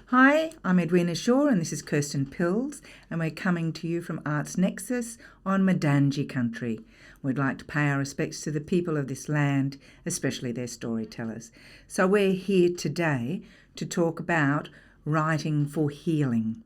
Hi, I'm Edwina Shaw and this is Kirsten Pills, and we're coming to you from Arts Nexus on Madangi country. We'd like to pay our respects to the people of this land, especially their storytellers. So we're here today to talk about writing for healing.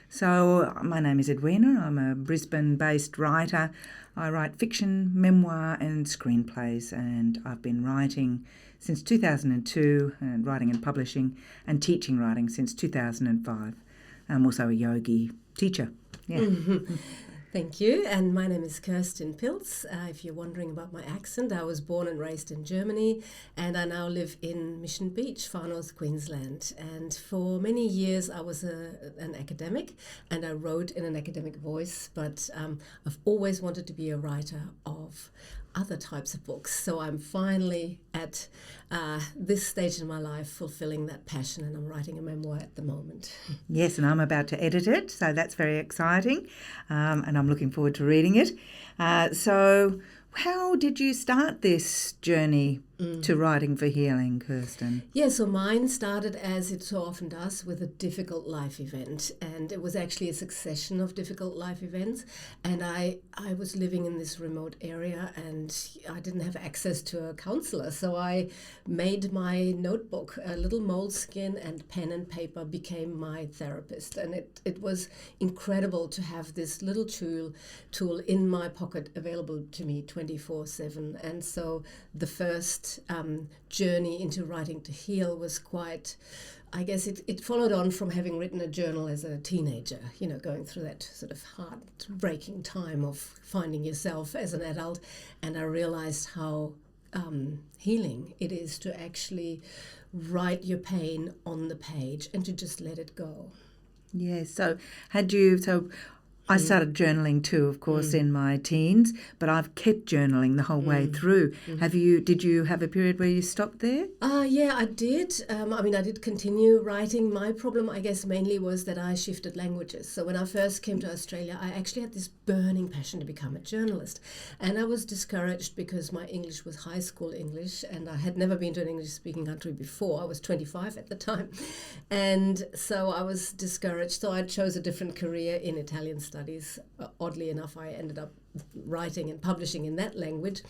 So my name is Edwina. I'm a Brisbane-based writer. I write fiction, memoir and screenplays, and I've been writing since 2002 and writing and publishing and teaching writing since 2005. I'm also a yogi teacher. Yeah. Thank you. And my name is Kirsten Pilz. If you're wondering about my accent, I was born and raised in Germany, and I now live in Mission Beach, far north Queensland. And for many years, I was an academic, and I wrote in an academic voice, but I've always wanted to be a writer of other types of books. So I'm finally at this stage in my life fulfilling that passion, and I'm writing a memoir at the moment. Yes, and I'm about to edit it, so that's very exciting, and I'm looking forward to reading it. So how did you start this journey to writing for healing, Kirsten? Yeah, so mine started, as it so often does, with a difficult life event. And it was actually a succession of difficult life events. And I was living in this remote area and I didn't have access to a counselor. So I made my notebook, a little moleskin, and pen and paper became my therapist. And it was incredible to have this little tool in my pocket available to me 24/7. And so the first journey into writing to heal was quite, I guess it followed on from having written a journal as a teenager, going through that sort of heartbreaking time of finding yourself as an adult. And I realized how healing it is to actually write your pain on the page and to just let it go. Yes, so I started journaling too, of course, in my teens, but I've kept journaling the whole way through. Did you have a period where you stopped there? Yeah, I did. I did continue writing. My problem, I guess, mainly was that I shifted languages. So when I first came to Australia, I actually had this burning passion to become a journalist. And I was discouraged because my English was high school English and I had never been to an English-speaking country before. I was 25 at the time. And so I was discouraged. So I chose a different career in Italian studies. Oddly enough, I ended up writing and publishing in that language.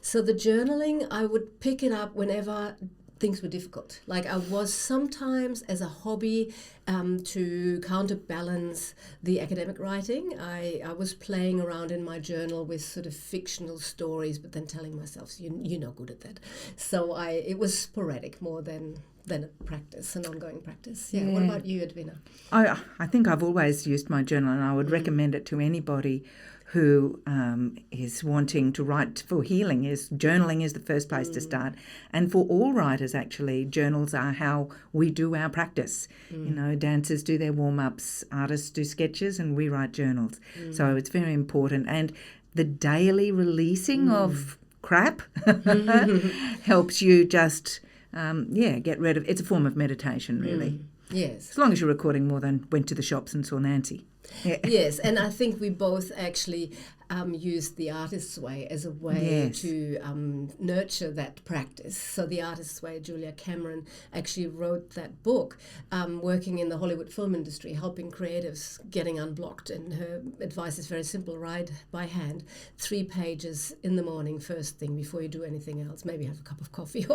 So the journaling, I would pick it up whenever things were difficult. Like I was sometimes as a hobby to counterbalance the academic writing. I was playing around in my journal with sort of fictional stories, but then telling myself, you're not good at that. So it was sporadic more than a practice, an ongoing practice. Yeah. What about you, Edwina? I think I've always used my journal, and I would recommend it to anybody who is wanting to write for healing. Journaling is the first place to start. And for all writers, actually, journals are how we do our practice. Dancers do their warm-ups, artists do sketches, and we write journals. So it's very important. And the daily releasing of crap helps you just... get rid of. It's a form of meditation, really. Yes. As long as you're recording more than went to the shops and saw Nancy. Yeah. Yes, and I think we both actually used the artist's way as a way to nurture that practice. So the artist's way, Julia Cameron actually wrote that book, working in the Hollywood film industry, helping creatives getting unblocked. And her advice is very simple: write by hand, 3 pages in the morning, first thing before you do anything else. Maybe have a cup of coffee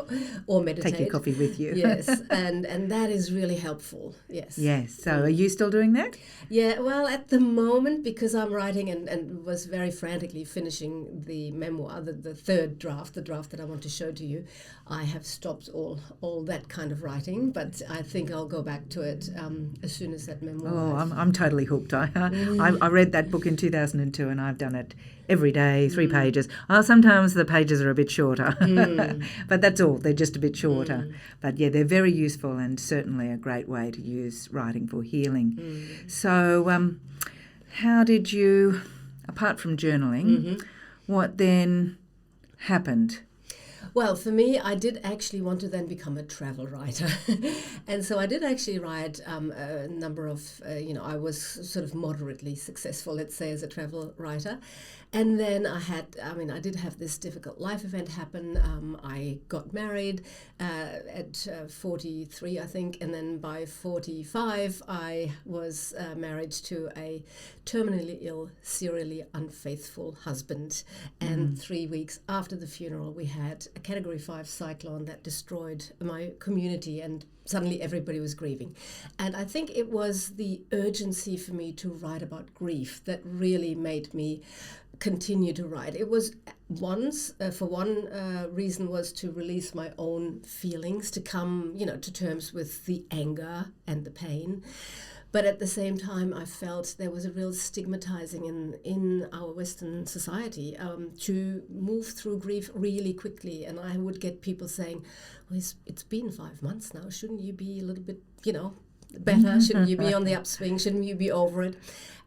or meditate. Take your coffee with you. Yes, and that is really helpful. Yes. Yes. So are you still doing that? Yeah, well, at the moment, because I'm writing and was very frantically finishing the memoir, the third draft, the draft that I want to show to you, I have stopped all that kind of writing, but I think I'll go back to it as soon as that memoir. Oh, I'm totally hooked. I read that book in 2002 and I've done it every day, 3 pages. Sometimes the pages are a bit shorter, but that's all. They're just a bit shorter. But yeah, they're very useful and certainly a great way to use writing for healing. So how did you, apart from journaling, what then happened? Well, for me, I did actually want to then become a travel writer. And so I did actually write a number of, I was sort of moderately successful, let's say, as a travel writer. And then I did have this difficult life event happen. I got married at 43, I think, and then by 45, I was married to a terminally ill, serially unfaithful husband. And 3 weeks after the funeral, we had a Category 5 cyclone that destroyed my community, and suddenly everybody was grieving. And I think it was the urgency for me to write about grief that really made me continue to write. It was one reason was to release my own feelings, to come, to terms with the anger and the pain. But at the same time, I felt there was a real stigmatizing in our Western society to move through grief really quickly. And I would get people saying, well, it's been 5 months now. Shouldn't you be a little bit, better? Shouldn't you be on the upswing? Shouldn't you be over it?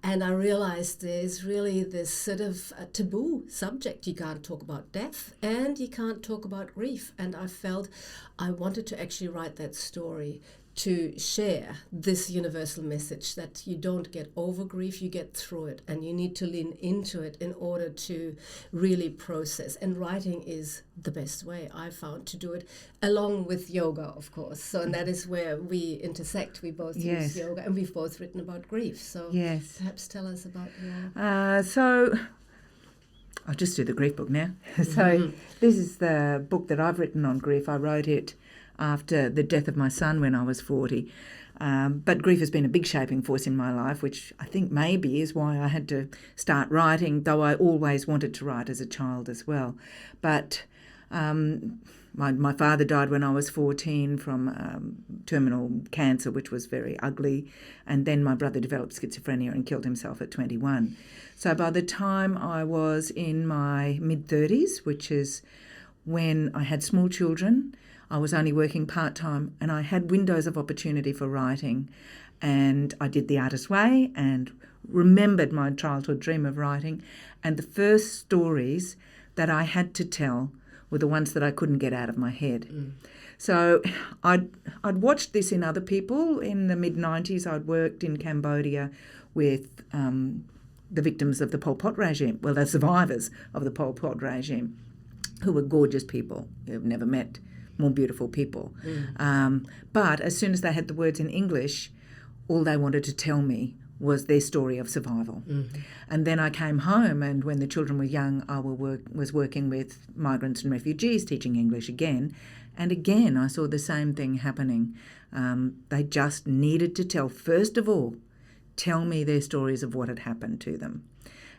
And I realized there's really this sort of taboo subject. You can't talk about death and you can't talk about grief. And I felt I wanted to actually write that story to share this universal message that you don't get over grief, you get through it, and you need to lean into it in order to really process. And writing is the best way, I found, to do it, along with yoga, of course. So, and that is where we intersect. We both use yoga, and we've both written about grief. So perhaps tell us about your... So I'll just do the grief book now. So this is the book that I've written on grief. I wrote it after the death of my son when I was 40. But grief has been a big shaping force in my life, which I think maybe is why I had to start writing, though I always wanted to write as a child as well. But my father died when I was 14 from terminal cancer, which was very ugly. And then my brother developed schizophrenia and killed himself at 21. So by the time I was in my mid-30s, which is when I had small children, I was only working part-time, and I had windows of opportunity for writing, and I did The Artist's Way and remembered my childhood dream of writing, and the first stories that I had to tell were the ones that I couldn't get out of my head. So I'd watched this in other people. In the mid-90s, I'd worked in Cambodia with the victims of the Pol Pot regime, well, the survivors of the Pol Pot regime, who were gorgeous people who've never met more beautiful people. But as soon as they had the words in English, all they wanted to tell me was their story of survival. And then I came home, and when the children were young, I was working with migrants and refugees, teaching English again. And again, I saw the same thing happening. They just needed to first of all, tell me their stories of what had happened to them.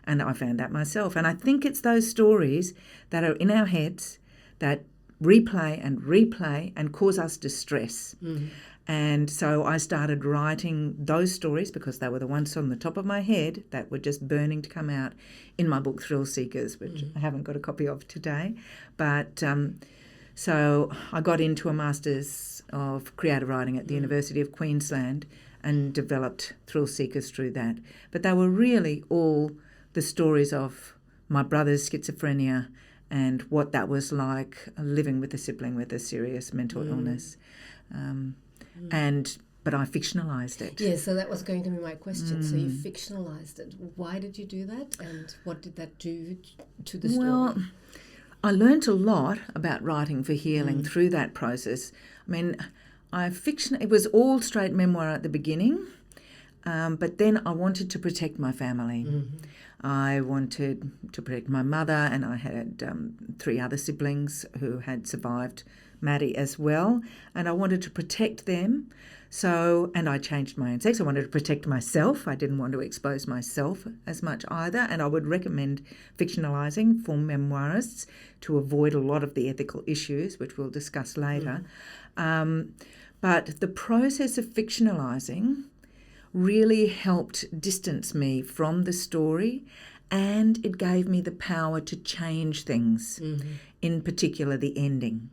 And I found that myself. And I think it's those stories that are in our heads that replay and cause us distress. And so I started writing those stories because they were the ones on the top of my head that were just burning to come out in my book Thrill Seekers, which I haven't got a copy of today. But so I got into a Masters of Creative Writing at the University of Queensland and developed Thrill Seekers through that. But they were really all the stories of my brother's schizophrenia and what that was like living with a sibling with a serious mental illness. But I fictionalised it. Yeah, so that was going to be my question. So you fictionalised it. Why did you do that, and what did that do to the story? Well, I learnt a lot about writing for healing through that process. I mean, it was all straight memoir at the beginning, but then I wanted to protect my family. I wanted to protect my mother, and I had 3 other siblings who had survived Maddie as well, and I wanted to protect them. So, and I changed my own sex. I wanted to protect myself. I didn't want to expose myself as much either, and I would recommend fictionalising for memoirists to avoid a lot of the ethical issues, which we'll discuss later. But the process of fictionalising really helped distance me from the story, and it gave me the power to change things, in particular the ending.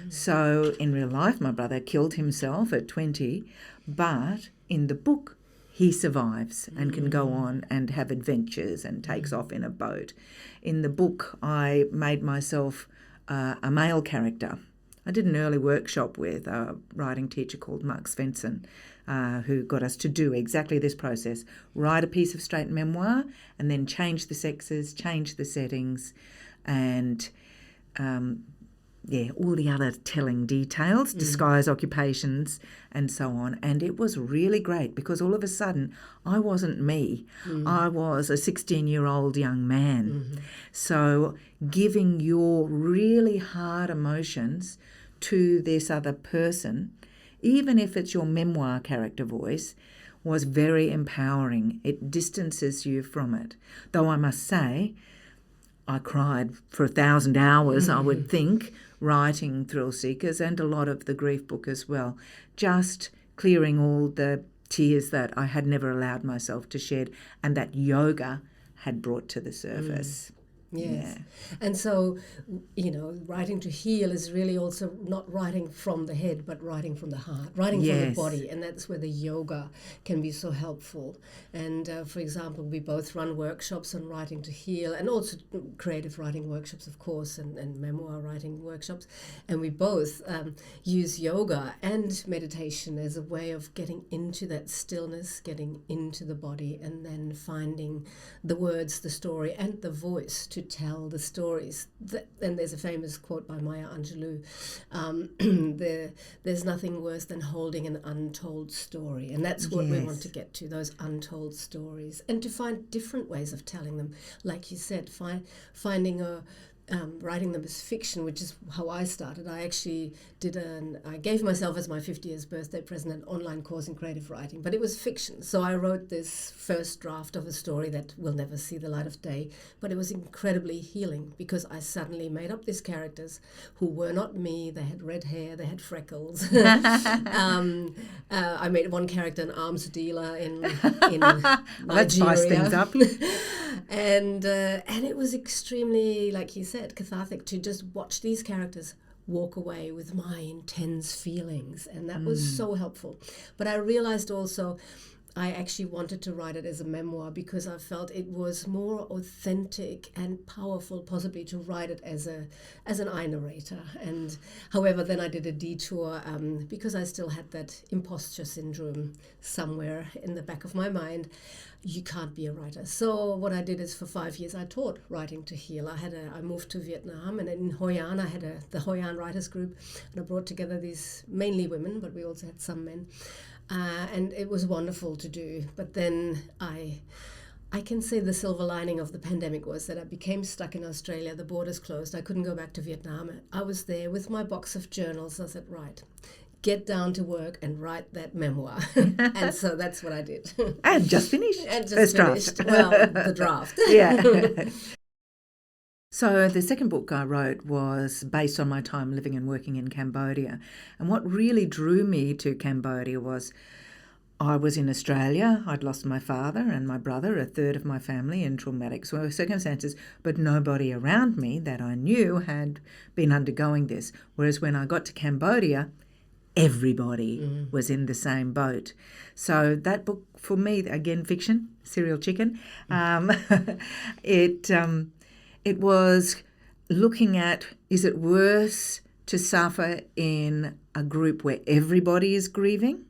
So in real life, my brother killed himself at 20, but in the book, he survives and can go on and have adventures and takes off in a boat. In the book, I made myself a male character. I did an early workshop with a writing teacher called Mark Svensson, who got us to do exactly this process: write a piece of straight memoir and then change the sexes, change the settings, and all the other telling details, disguise occupations and so on. And it was really great because all of a sudden I wasn't me. I was a 16-year-old young man. So giving your really hard emotions to this other person, even if it's your memoir character voice, was very empowering. It distances you from it. Though I must say, I cried for 1,000 hours, I would think, writing Thrill Seekers and a lot of the grief book as well, just clearing all the tears that I had never allowed myself to shed and that yoga had brought to the surface. Yes. And so, writing to heal is really also not writing from the head, but writing from the heart, writing from the body. And that's where the yoga can be so helpful. And for example, we both run workshops on writing to heal and also creative writing workshops, of course, and memoir writing workshops. And we both use yoga and meditation as a way of getting into that stillness, getting into the body, and then finding the words, the story, and the voice to tell the stories. And there's a famous quote by Maya Angelou, there's nothing worse than holding an untold story. And that's what we want to get to, those untold stories, and to find different ways of telling them. Like you said, finding writing them as fiction, which is how I started. I actually I gave myself as my 50th birthday present an online course in creative writing, but it was fiction. So I wrote this first draft of a story that will never see the light of day, but it was incredibly healing because I suddenly made up these characters who were not me. They had red hair, they had freckles. I made one character an arms dealer in Nigeria. That spice things up. And it was extremely, like you said, cathartic to just watch these characters walk away with my intense feelings, and that was so helpful. But I realized also I actually wanted to write it as a memoir because I felt it was more authentic and powerful, possibly, to write it as an I narrator. And however, then I did a detour because I still had that imposter syndrome somewhere in the back of my mind. You can't be a writer. So what I did is for 5 years I taught writing to heal. I moved to Vietnam, and in Hoi An I had the Hoi An Writers Group, and I brought together these mainly women, but we also had some men. And it was wonderful to do. But then I can say the silver lining of the pandemic was that I became stuck in Australia. The borders closed. I couldn't go back to Vietnam. I was there with my box of journals. I said, right, get down to work and write that memoir. And so that's what I did. And just finished. And just finished. Well, the draft. Yeah. So the second book I wrote was based on my time living and working in Cambodia. And what really drew me to Cambodia was I was in Australia. I'd lost my father and my brother, a third of my family, in traumatic circumstances, but nobody around me that I knew had been undergoing this. Whereas when I got to Cambodia, everybody was in the same boat. So that book, for me, again, fiction, Serial Chicken, it was looking at, is it worse to suffer in a group where everybody is grieving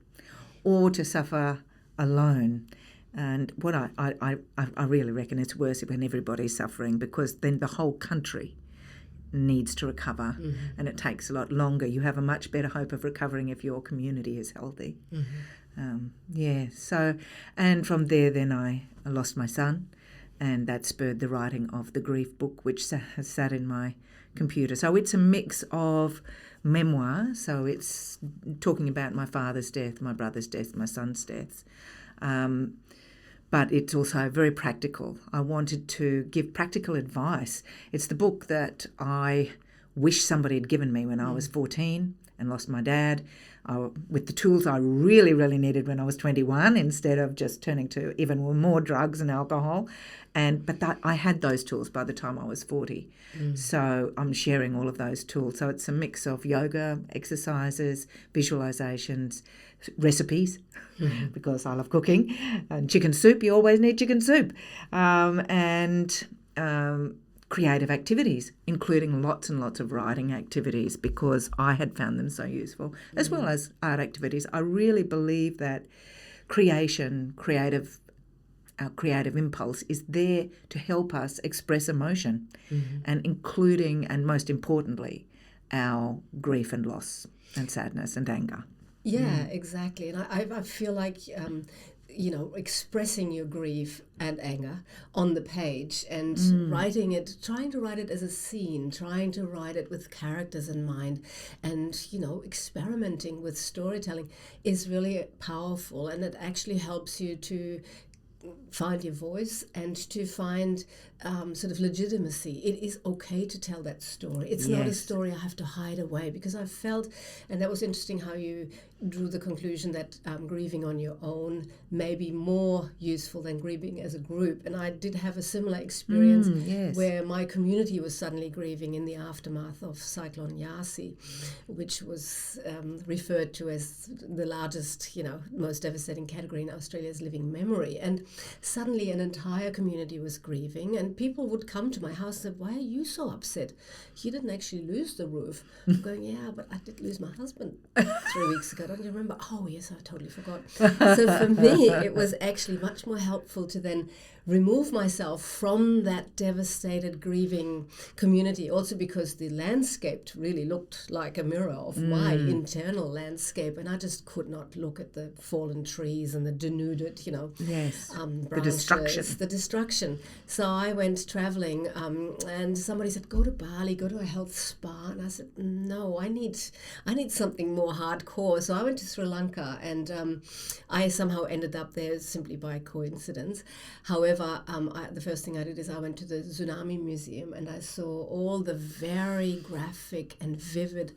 or to suffer alone? And what I really reckon it's worse when everybody's suffering, because then the whole country needs to recover, and it takes a lot longer. You have a much better hope of recovering if your community is healthy. So, and from there then I lost my son, and that spurred the writing of the grief book, which has sat in my computer. So it's a mix of memoir, so it's talking about my father's death, my brother's death, my son's deaths, but it's also very practical. I wanted to give practical advice. It's the book that I wish somebody had given me when I was 14 and lost my dad, with the tools I really, really needed when I was 21, instead of just turning to even more drugs and alcohol. But I had those tools by the time I was 40. So I'm sharing all of those tools. So it's a mix of yoga, exercises, visualizations, recipes, because I love cooking, and chicken soup. You always need chicken soup, and creative activities, including lots and lots of writing activities, because I had found them so useful, as well as art activities. I really believe that our creative impulse is there to help us express emotion, and including, and most importantly, our grief and loss and sadness and anger. Yeah, exactly. And I feel like, expressing your grief and anger on the page and writing it, trying to write it as a scene, trying to write it with characters in mind, and, experimenting with storytelling is really powerful. And it actually helps you to find your voice and to find sort of legitimacy. It is okay to tell that story. It's not a story I have to hide away, because I felt, and that was interesting how you drew the conclusion that grieving on your own may be more useful than grieving as a group. And I did have a similar experience where my community was suddenly grieving in the aftermath of Cyclone Yasi, which was referred to as the largest, most devastating category in Australia's living memory. And suddenly an entire community was grieving, and people would come to my house and say, "Why are you so upset? You didn't actually lose the roof." I'm going, "Yeah, but I did lose my husband 3 weeks ago. Don't you remember?" "Oh, yes, I totally forgot." So for me, it was actually much more helpful to then remove myself from that devastated, grieving community, also because the landscape really looked like a mirror of my internal landscape, and I just could not look at the fallen trees and the denuded, branches, the destruction. So I went traveling, and somebody said, "Go to Bali, go to a health spa," and I said, "No, I need something more hardcore." So I went to Sri Lanka, and I somehow ended up there simply by coincidence. However, the first thing I did is I went to the Tsunami Museum, and I saw all the very graphic and vivid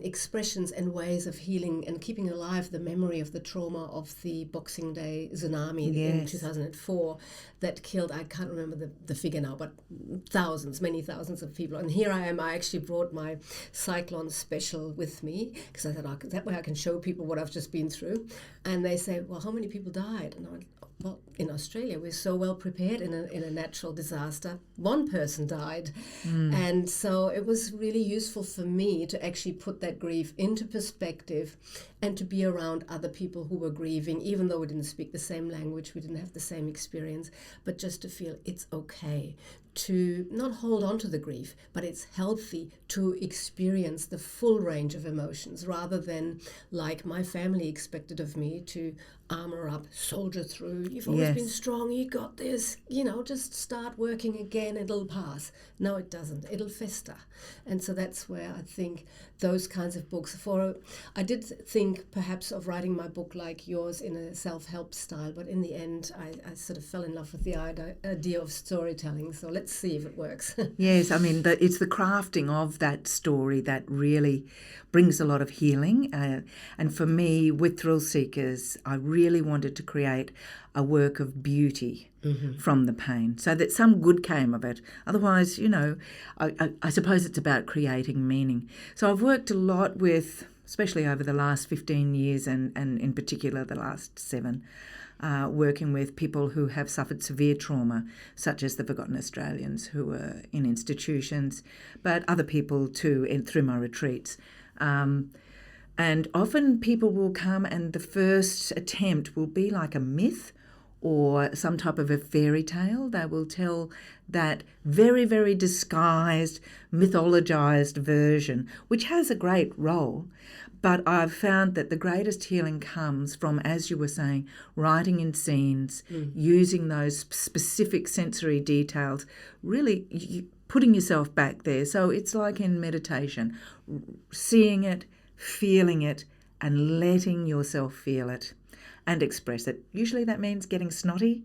expressions and ways of healing and keeping alive the memory of the trauma of the Boxing Day tsunami in 2004 that killed, I can't remember the figure now, but many thousands of people. And here I am, I actually brought my Cyclone special with me, because I thought, that way I can show people what I've just been through. And they say, "Well, how many people died?" And I went, "Well, in Australia, we're so well prepared in a natural disaster. One person died." And so it was really useful for me to actually put that grief into perspective and to be around other people who were grieving, even though we didn't speak the same language, we didn't have the same experience, but just to feel it's okay to not hold on to the grief, but it's healthy to experience the full range of emotions, rather than, like my family expected of me, to armor up, soldier through. "You've always been strong, you got this, just start working again, it'll pass." No, it doesn't. It'll fester. And so that's where I think those kinds of books, I did think perhaps of writing my book like yours in a self-help style, but in the end I sort of fell in love with the idea of storytelling. So let's see if it works. Yes, I mean, it's the crafting of that story that really brings a lot of healing. And for me, with Thrill Seekers, I really wanted to create a work of beauty from the pain, so that some good came of it. Otherwise, I suppose it's about creating meaning. So I've worked a lot with, especially over the last 15 years and in particular the last 7, working with people who have suffered severe trauma, such as the Forgotten Australians who were in institutions, but other people too through my retreats. And often people will come and the first attempt will be like a myth or some type of a fairy tale. They will tell that very, very disguised, mythologized version, which has a great role. But I've found that the greatest healing comes from, as you were saying, writing in scenes, using those specific sensory details, really putting yourself back there. So it's like in meditation, seeing it, feeling it, and letting yourself feel it and express it. Usually that means getting snotty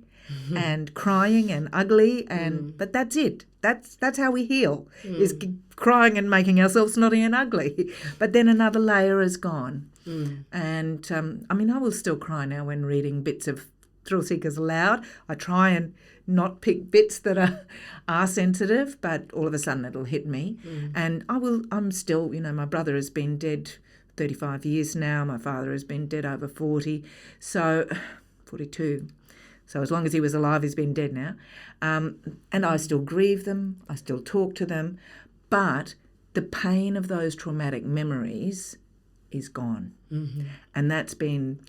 and crying and ugly, but that's it. That's how we heal, is crying and making ourselves snotty and ugly. But then another layer is gone. And I will still cry now when reading bits of Thrill Seekers aloud. I try and not pick bits that are sensitive, but all of a sudden it'll hit me. And I'm still, my brother has been dead 35 years now. My father has been dead over 40, so 42. So as long as he was alive, he's been dead now. And I still grieve them. I still talk to them. But the pain of those traumatic memories is gone. Mm-hmm. And that's been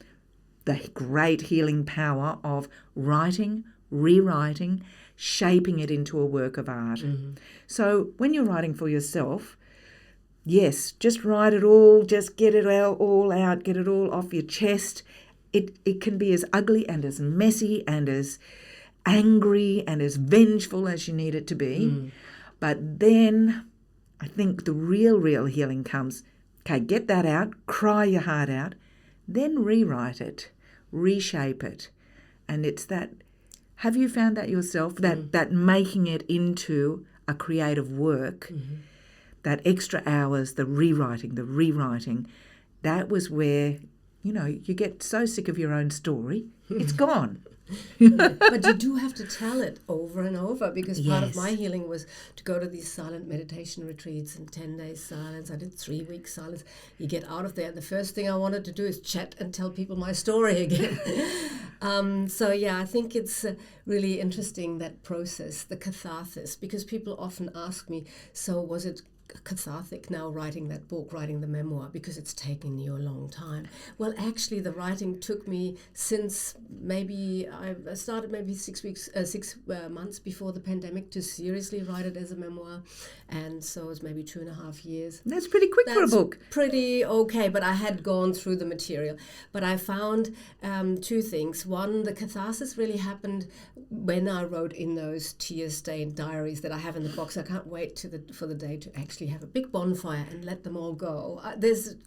the great healing power of writing, rewriting, shaping it into a work of art. Mm-hmm. So when you're writing for yourself, yes, just write it all, just get it all out, get it all off your chest. It can be as ugly and as messy and as angry and as vengeful as you need it to be. Mm. But then I think the real healing comes, okay, get that out, cry your heart out, then rewrite it, reshape it. And it's that, have you found that yourself, that making it into a creative work, that extra hours, the rewriting, that was where, you know, you get so sick of your own story, it's gone. But you do have to tell it over and over, because part of Yes. my healing was to go to these silent meditation retreats and 10 days silence. I did 3 weeks silence. You get out of there, and the first thing I wanted to do is chat and tell people my story again. So yeah, I think it's really interesting, that process, the catharsis, because people often ask me, so was it cathartic now writing that book, writing the memoir, because it's taken you a long time? Well, actually the writing took me since maybe I started maybe 6 months before the pandemic to seriously write it as a memoir, and so it was maybe 2.5 years. That's pretty quick for a That's book. pretty okay, but I had gone through the material. But I found 2 things. One, the catharsis really happened when I wrote in those tear-stained diaries that I have in the box. I can't wait for the day to actually have a big bonfire and let them all go.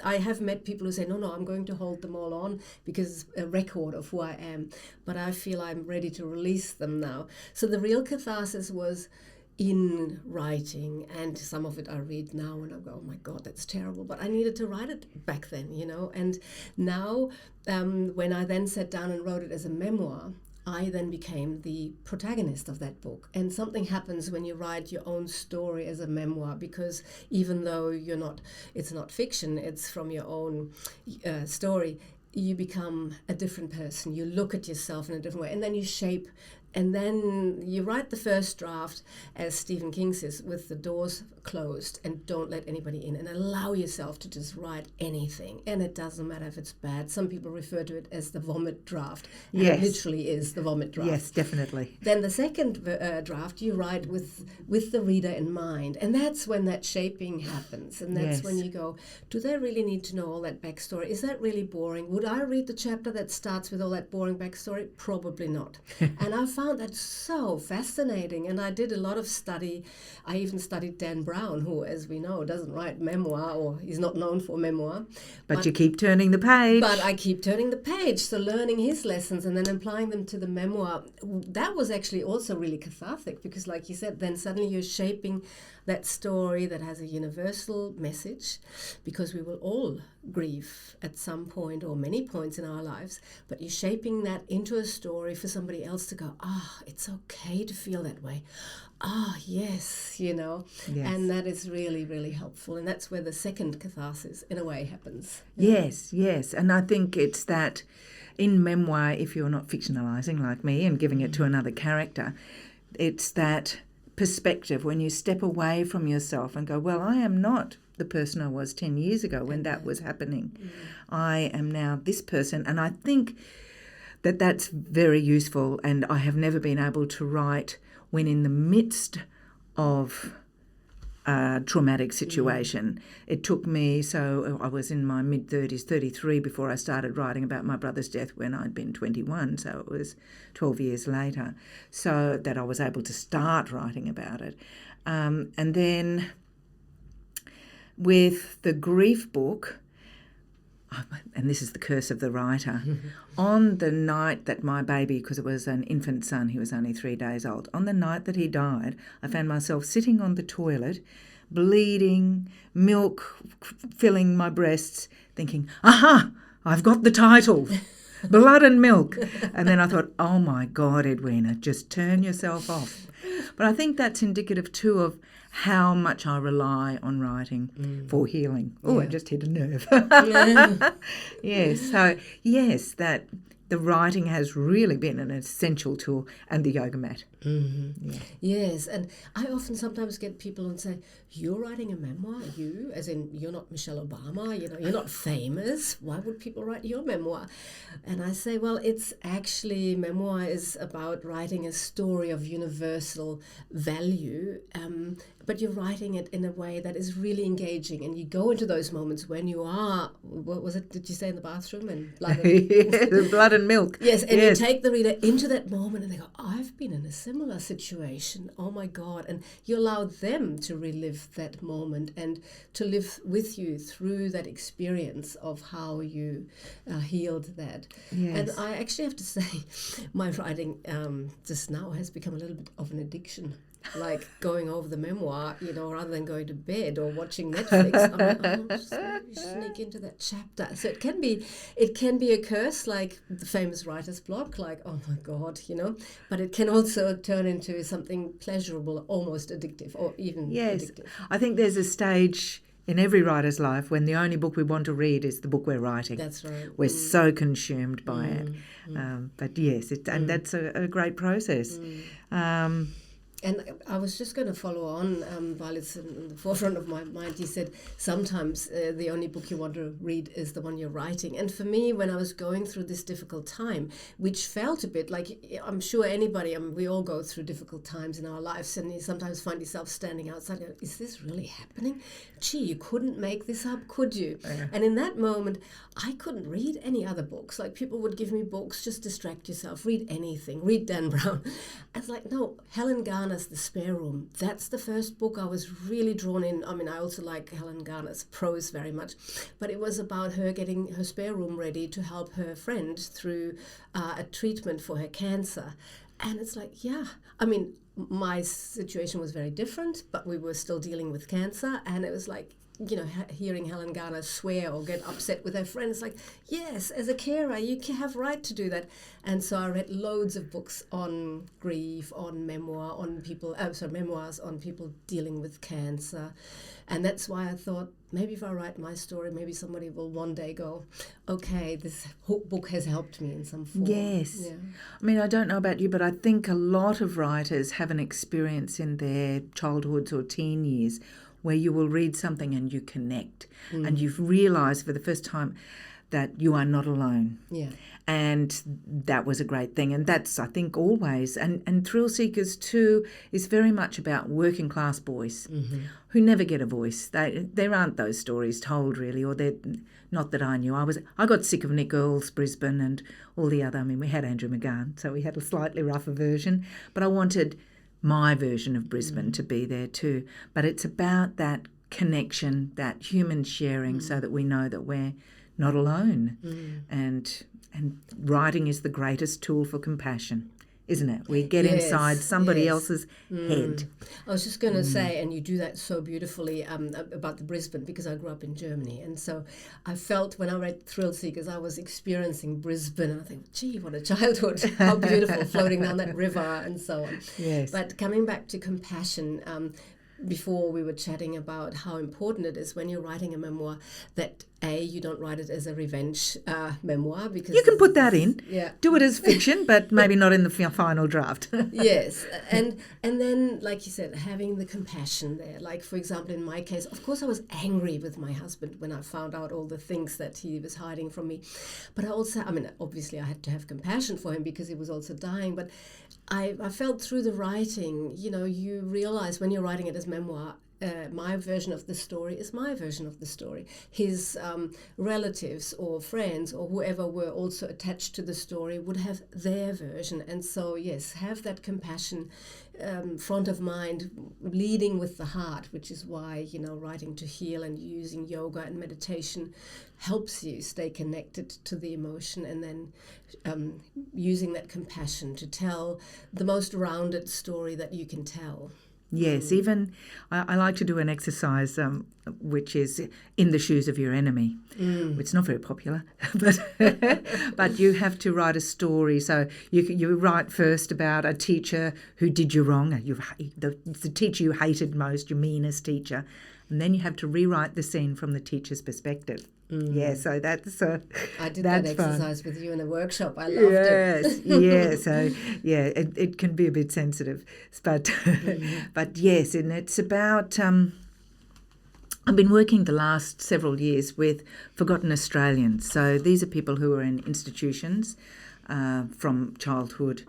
I have met people who say, no, I'm going to hold them all on because it's a record of who I am. But I feel I'm ready to release them now. So the real catharsis was in writing, and some of it I read now and I go, oh my God, that's terrible, but I needed to write it back then, you know. And now when I then sat down and wrote it as a memoir, I then became the protagonist of that book. And something happens when you write your own story as a memoir, because even though it's not fiction, it's from your own story, you become a different person. You look at yourself in a different way, and then you shape. And then you write the first draft, as Stephen King says, with the doors closed, and don't let anybody in, and allow yourself to just write anything. And it doesn't matter if it's bad. Some people refer to it as the vomit draft. And Yes. It literally is the vomit draft. Yes, definitely. Then the second draft you write with the reader in mind, and that's when that shaping happens, and that's Yes. when you go, do they really need to know all that backstory? Is that really boring? Would I read the chapter that starts with all that boring backstory? Probably not. And I found that so fascinating, and I did a lot of study. I even studied Dan Brown, who, as we know, doesn't write memoir, or he's not known for memoir. But you keep turning the page. But I keep turning the page, so learning his lessons and then applying them to the memoir. That was actually also really cathartic, because like you said, then suddenly you're shaping that story that has a universal message, because we will all grieve at some point or many points in our lives, but you're shaping that into a story for somebody else to go, it's okay to feel that way. Yes, you know. Yes. And that is really, really helpful. And that's where the second catharsis, in a way, happens. Yes. And I think it's that in memoir, if you're not fictionalising like me and giving it to another character, it's that perspective when you step away from yourself and go, well, I am not the person I was 10 years ago when that was happening. I am now this person. And I think that that's very useful, and I have never been able to write when in the midst of a traumatic situation. It took me, so I was in my mid-30s, 33, before I started writing about my brother's death when I'd been 21, so it was 12 years later, so that I was able to start writing about it. And then with the grief book, and this is the curse of the writer, on the night that my baby, because it was an infant son, he was only 3 days old, on the night that he died, I found myself sitting on the toilet, bleeding, milk filling my breasts, thinking, aha, I've got the title, Blood and Milk. And then I thought, oh my God, Edwina, just turn yourself off. But I think that's indicative too of how much I rely on writing for healing. Oh, I just hit a nerve. Yes, so yes, that the writing has really been an essential tool, and the yoga mat. Mm-hmm. Yes, and I often sometimes get people and say, "You're writing a memoir, you, as in you're not Michelle Obama, you're not famous. Why would people write your memoir?" And I say, well, it's actually, memoir is about writing a story of universal value, but you're writing it in a way that is really engaging, and you go into those moments when you are, what was it, did you say, in the bathroom and blood and Blood and milk. Yes, and you take the reader into that moment and they go, I've been in a similar situation, oh my God. And you allow them to relive that moment and to live with you through that experience of how you healed that. Yes. And I actually have to say, my writing just now has become a little bit of an addiction. Like going over the memoir, rather than going to bed or watching Netflix, I'm just sneak into that chapter. So it can be a curse, like the famous writer's block, like, oh my God, but it can also turn into something pleasurable, almost addictive, or even addictive. I think there's a stage in every writer's life when the only book we want to read is the book we're writing. That's right. We're so consumed by it. But yes, and that's a great process. And I was just going to follow on while it's in the forefront of my mind. You said sometimes the only book you want to read is the one you're writing. And for me, when I was going through this difficult time, which felt a bit like, I'm sure anybody, we all go through difficult times in our lives, and you sometimes find yourself standing outside going, is this really happening? Gee, you couldn't make this up, could you? Yeah. And in that moment, I couldn't read any other books. Like, people would give me books, just distract yourself, read anything, read Dan Brown. I was like, no, Helen Garner's The Spare Room. That's the first book I was really drawn in. I mean, I also like Helen Garner's prose very much, but it was about her getting her spare room ready to help her friend through a treatment for her cancer. And it's like, yeah, I mean, my situation was very different, but we were still dealing with cancer, and it was like, hearing Helen Garner swear or get upset with her friends, like, yes, as a carer, you have right to do that. And so I read loads of books on grief, on memoirs on people dealing with cancer. And that's why I thought, maybe if I write my story, maybe somebody will one day go, okay, this book has helped me in some form. Yes. Yeah. I mean, I don't know about you, but I think a lot of writers have an experience in their childhoods or teen years where you will read something and you connect and you realise for the first time that you are not alone. Yeah. And that was a great thing. And that's, I think, always. And Thrill Seekers too is very much about working class boys who never get a voice. There aren't those stories told really, or they're not that I knew. I got sick of Nick Earls, Brisbane, and all the other. I mean, we had Andrew McGann, so we had a slightly rougher version. But I wanted my version of Brisbane to be there too. But it's about that connection, that human sharing, so that we know that we're not alone. And writing is the greatest tool for compassion, isn't it? We get inside somebody else's head. I was just going to say, and you do that so beautifully about the Brisbane, because I grew up in Germany. And so I felt when I read Thrill Seekers, I was experiencing Brisbane. And I think, gee, what a childhood. How beautiful, floating down that river and so on. Yes. But coming back to compassion, before we were chatting about how important it is when you're writing a memoir that you don't write it as a revenge memoir, because You can put that in. Yeah. Do it as fiction, but maybe not in the final draft. Yes, and then, like you said, having the compassion there. Like, for example, in my case, of course I was angry with my husband when I found out all the things that he was hiding from me. But I also, obviously I had to have compassion for him because he was also dying, but I felt through the writing, you realize when you're writing it as memoir, my version of the story is my version of the story. His relatives or friends or whoever were also attached to the story would have their version. And so, yes, have that compassion front of mind, leading with the heart, which is why, writing to heal and using yoga and meditation helps you stay connected to the emotion, and then using that compassion to tell the most rounded story that you can tell. Yes, even I like to do an exercise which is in the shoes of your enemy. It's not very popular, but you have to write a story. So you write first about a teacher who did you wrong. The teacher you hated most, your meanest teacher, and then you have to rewrite the scene from the teacher's perspective. Yeah, so that's I did that's that fun. exercise with you in a workshop. I loved it. Yeah. So yeah, it can be a bit sensitive, but but yes, and it's about. I've been working the last several years with Forgotten Australians. So these are people who are in institutions from childhood.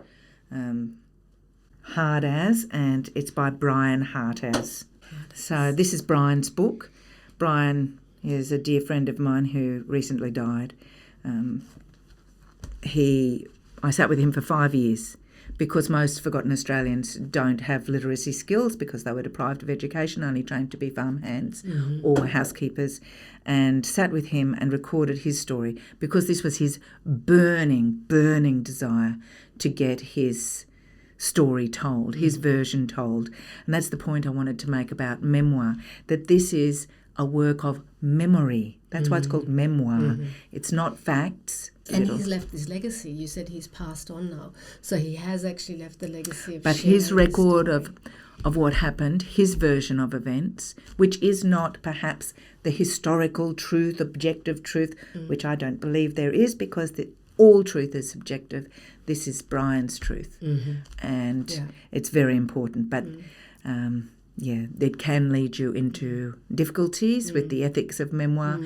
Hard As, and it's by Brian Hart As. So this is Brian's book. Brian is a dear friend of mine who recently died. I sat with him for 5 years because most Forgotten Australians don't have literacy skills because they were deprived of education, only trained to be farmhands or housekeepers, and sat with him and recorded his story because this was his burning desire to get his story told, his version told. And that's the point I wanted to make about memoir, that this is a work of memory. That's why it's called memoir. It's not facts. And he's left his legacy. You said he's passed on now. So he has actually left the legacy of But sharing his record story. of what happened, his version of events, which is not perhaps the historical truth, objective truth, which I don't believe there is, because all truth is subjective. This is Brian's truth. And it's very important. But it can lead you into difficulties with the ethics of memoir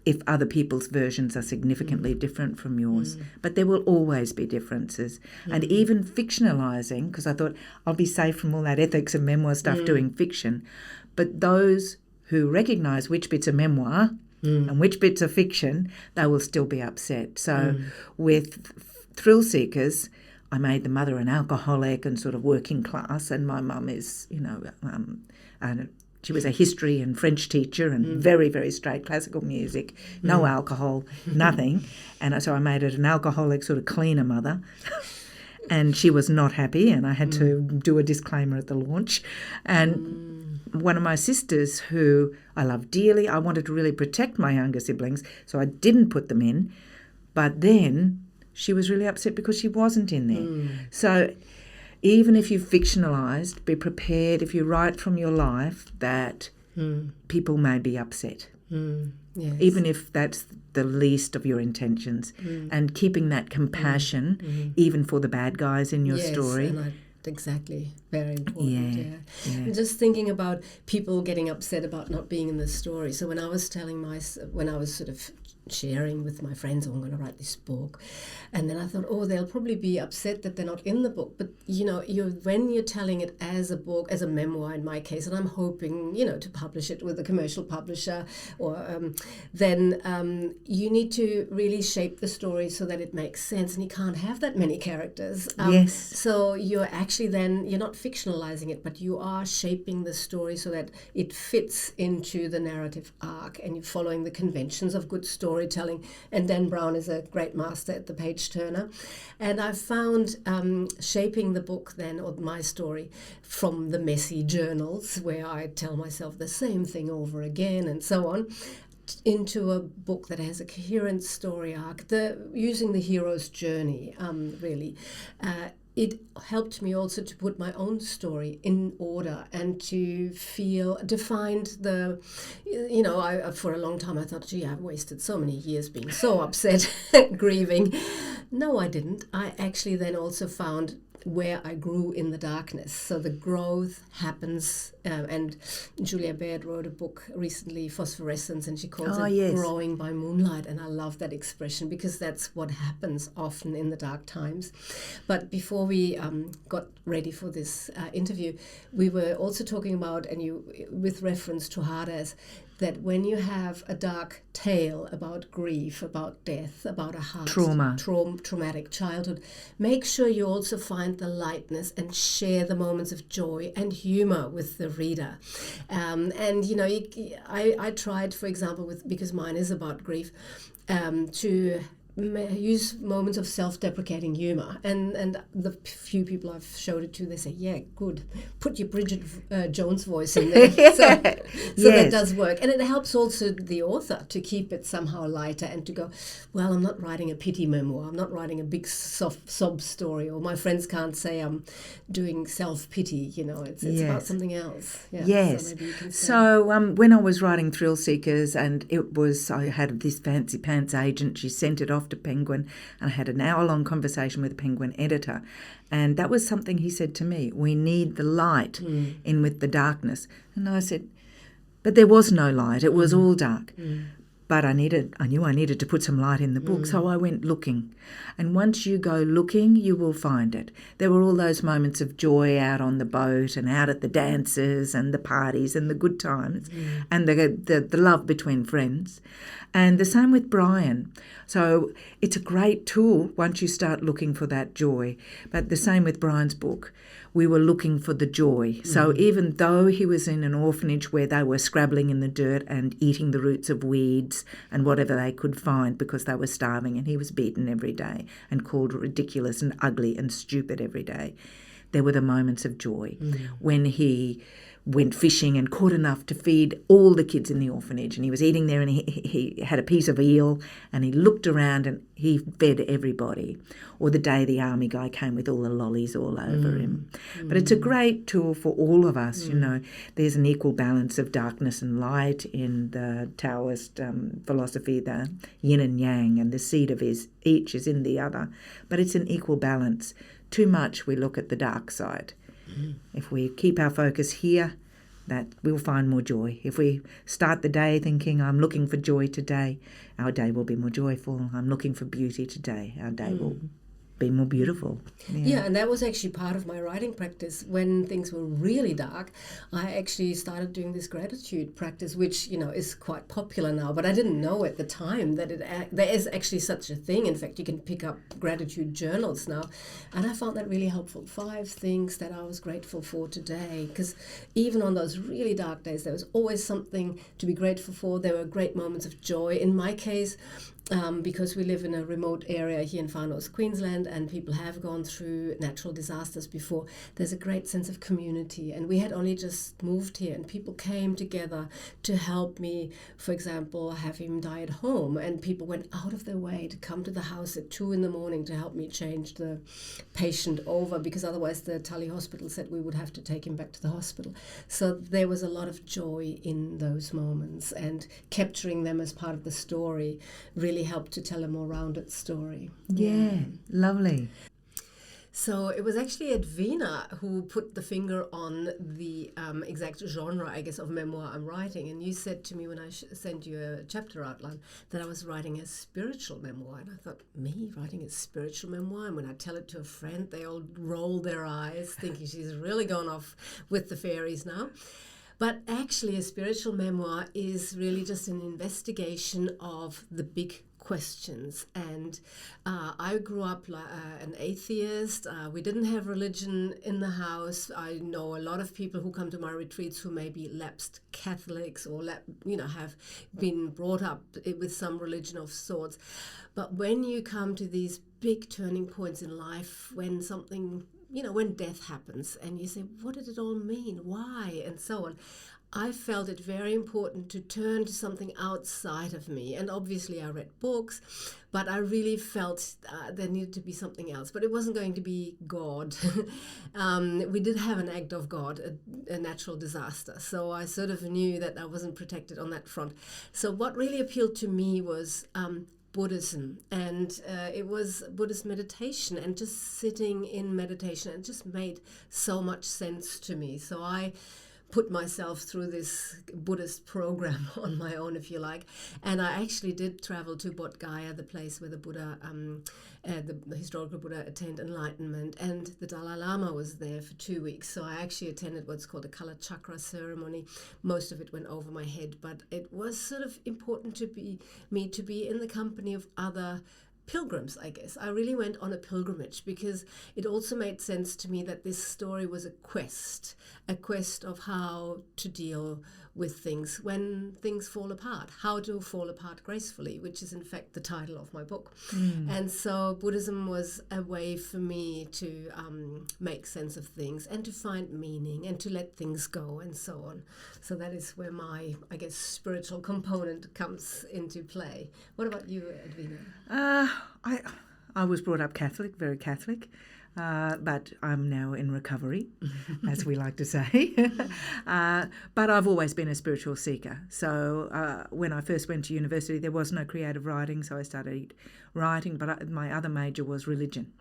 if other people's versions are significantly different from yours. But there will always be differences. And even fictionalising, because I thought I'll be safe from all that ethics of memoir stuff doing fiction, but those who recognise which bits are memoir and which bits are fiction, they will still be upset. So with Thrill Seekers, I made the mother an alcoholic and sort of working class, and my mum is, she was a history and French teacher and very, very straight classical music, no alcohol, nothing. And so I made it an alcoholic sort of cleaner mother. And she was not happy, and I had to do a disclaimer at the launch. And one of my sisters, who I love dearly, I wanted to really protect my younger siblings, so I didn't put them in. But then she was really upset because she wasn't in there. So even if you've fictionalised, be prepared if you write from your life that people may be upset. Yes. Even if that's the least of your intentions, and keeping that compassion even for the bad guys in your story. Exactly. Very important. Yeah. I'm just thinking about people getting upset about not being in the story. So when I was when I was sort of sharing with my friends, I'm going to write this book, and then I thought, they'll probably be upset that they're not in the book. But when you're telling it as a book, as a memoir in my case, and I'm hoping to publish it with a commercial publisher, or then you need to really shape the story so that it makes sense, and you can't have that many characters. Yes. So you're actually you're not fictionalizing it, but you are shaping the story so that it fits into the narrative arc, and you're following the conventions of good storytelling. And Dan Brown is a great master at the page turner. And I found shaping the book then, or my story, from the messy journals where I tell myself the same thing over again and so on, into a book that has a coherent story arc, using the hero's journey, really. It helped me also to put my own story in order and to find the, I for a long time I thought, gee, I've wasted so many years being so upset, grieving. No, I didn't. I actually then also found where I grew in the darkness. So the growth happens, and Julia Baird wrote a book recently, Phosphorescence, and she calls it Growing by Moonlight, and I love that expression because that's what happens often in the dark times. But before we got ready for this interview, we were also talking about, and with reference to Hard As, that when you have a dark tale about grief, about death, about a traumatic childhood, make sure you also find the lightness and share the moments of joy and humor with the reader. I tried, for example, because mine is about grief, to use moments of self-deprecating humor, and the few people I've showed it to, they say, yeah, good, put your Bridget Jones voice in there. So that does work, and it helps also the author to keep it somehow lighter and to go, well, I'm not writing a pity memoir, I'm not writing a big sob story, or my friends can't say I'm doing self-pity, it's about something else. Yes. So when I was writing Thrill Seekers, and I had this fancy pants agent, she sent it off to Penguin, and I had an hour-long conversation with the Penguin editor, and that was something he said to me, we need the light in with the darkness. And I said, but there was no light, it was all dark. But I knew I needed to put some light in the book, so I went looking. And once you go looking, you will find it. There were all those moments of joy out on the boat and out at the dances and the parties and the good times and the love between friends. And the same with Brian. So it's a great tool once you start looking for that joy. But the same with Brian's book. We were looking for the joy. So even though he was in an orphanage where they were scrabbling in the dirt and eating the roots of weeds and whatever they could find because they were starving, and he was beaten every day and called ridiculous and ugly and stupid every day, there were the moments of joy when he went fishing and caught enough to feed all the kids in the orphanage, and he was eating there, and he had a piece of eel and he looked around and he fed everybody. Or the day the army guy came with all the lollies all over him. But it's a great tool for all of us. There's an equal balance of darkness and light in the Taoist philosophy, the yin and yang, and the seed of each is in the other, but it's an equal balance. Too much we look at the dark side. If we keep our focus here, that we'll find more joy. If we start the day thinking, I'm looking for joy today, our day will be more joyful. I'm looking for beauty today, our day will be more beautiful. Yeah, and that was actually part of my writing practice. When things were really dark, I actually started doing this gratitude practice, which, is quite popular now, but I didn't know at the time that there is actually such a thing. In fact, you can pick up gratitude journals now, and I found that really helpful. 5 things that I was grateful for today, because even on those really dark days, there was always something to be grateful for. There were great moments of joy. In my case, because we live in a remote area here in Far North Queensland, and people have gone through natural disasters before, there's a great sense of community. And we had only just moved here, and people came together to help me, for example, have him die at home. And people went out of their way to come to the house at 2 a.m. to help me change the patient over, because otherwise the Tully Hospital said we would have to take him back to the hospital. So there was a lot of joy in those moments, and capturing them as part of the story really helped to tell a more rounded story. Yeah, lovely. So it was actually Edwina who put the finger on the exact genre, I guess, of memoir I'm writing. And you said to me when I sent you a chapter outline that I was writing a spiritual memoir. And I thought, me writing a spiritual memoir? And when I tell it to a friend, they all roll their eyes, thinking she's really gone off with the fairies now. But actually, a spiritual memoir is really just an investigation of the big questions. And I grew up an atheist. We didn't have religion in the house. I know a lot of people who come to my retreats who may be lapsed Catholics or have been brought up with some religion of sorts. But when you come to these big turning points in life, when something, when death happens, and you say, what did it all mean? Why? And so on. I felt it very important to turn to something outside of me. And obviously I read books, but I really felt there needed to be something else. But it wasn't going to be God. We did have an act of God, a natural disaster. So I sort of knew that I wasn't protected on that front. So what really appealed to me was Buddhism, and it was Buddhist meditation, and just sitting in meditation. It just made so much sense to me. So I put myself through this Buddhist program on my own, if you like. And I actually did travel to Bodh Gaya, the place where the Buddha, the historical Buddha, attained enlightenment. And the Dalai Lama was there for 2 weeks. So I actually attended what's called a Kala Chakra ceremony. Most of it went over my head, but it was sort of important to be in the company of other pilgrims, I guess. I really went on a pilgrimage because it also made sense to me that this story was a quest of how to deal with things when things fall apart, how to fall apart gracefully, which is in fact the title of my book. And so Buddhism was a way for me to make sense of things and to find meaning and to let things go and so on. So that is where my, I guess, spiritual component comes into play. What about you, Edwina? I was brought up Catholic, very Catholic. But I'm now in recovery, as we like to say. But I've always been a spiritual seeker. So when I first went to university, there was no creative writing, so I studied writing, but my other major was religion.